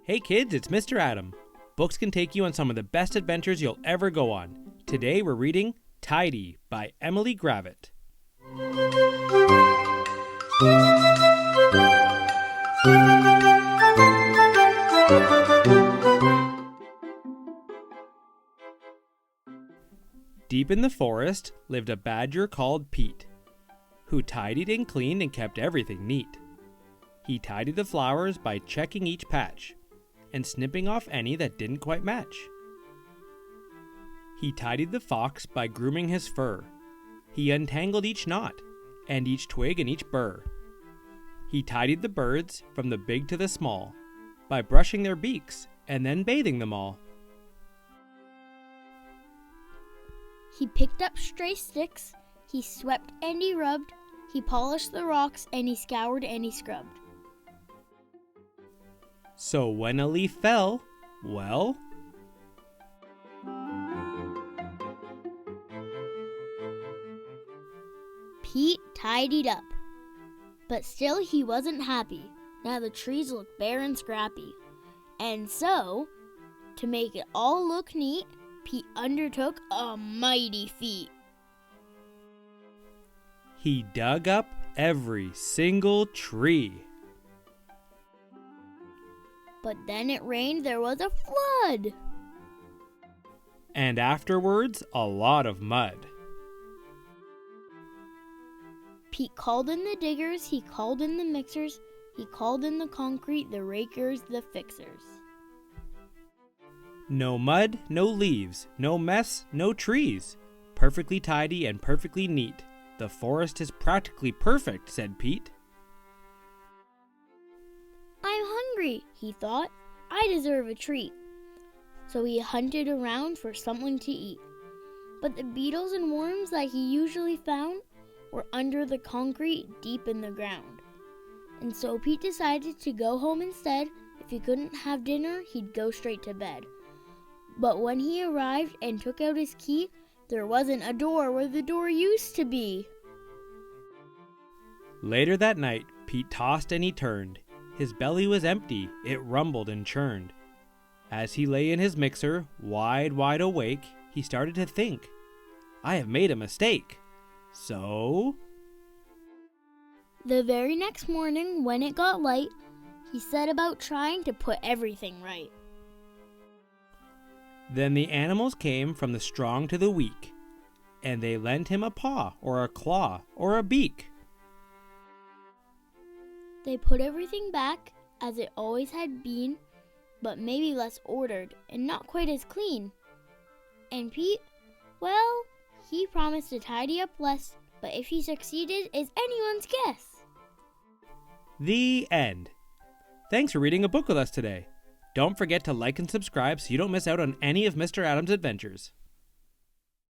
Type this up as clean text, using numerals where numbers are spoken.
Hey kids, it's Mr. Adam. Books can take you on some of the best adventures you'll ever go on. Today we're reading Tidy by Emily Gravett. Deep in the forest lived a badger called Pete, who tidied and cleaned and kept everything neat. He tidied the flowers by checking each patch and snipping off any that didn't quite match. He tidied the fox by grooming his fur. He untangled each knot and each twig and each burr. He tidied the birds from the big to the small by brushing their beaks and then bathing them all. He picked up stray sticks, he swept and he rubbed, he polished the rocks and he scoured and he scrubbed. So when a leaf fell, well, Pete tidied up. But still he wasn't happy. Now the trees looked bare and scrappy. And so, to make it all look neat, Pete undertook a mighty feat. he dug up every single tree. But then it rained, there was a flood. And afterwards, a lot of mud. Pete called in the diggers, he called in the mixers, he called in the concrete, the rakers, the fixers. No mud, no leaves, no mess, no trees. Perfectly tidy and perfectly neat. The forest is practically perfect, said Pete. I'm hungry, he thought. I deserve a treat. So he hunted around for something to eat. But the beetles and worms that he usually found were under the concrete deep in the ground. And so Pete decided to go home instead. If he couldn't have dinner, he'd go straight to bed. But when he arrived and took out his key, there wasn't a door where the door used to be. Later that night, Pete tossed and he turned. His belly was empty, it rumbled and churned. As he lay in his mixer, wide awake, he started to think, I have made a mistake. So, The very next morning, when it got light, he set about trying to put everything right. then the animals came from the strong to the weak, and they lent him a paw or a claw or a beak. They put everything back as it always had been, but maybe less ordered and not quite as clean. And Pete, well, he promised to tidy up less, but if he succeeded is anyone's guess. The end. Thanks for reading a book with us today. Don't forget to like and subscribe so you don't miss out on any of Mr. Adam's adventures.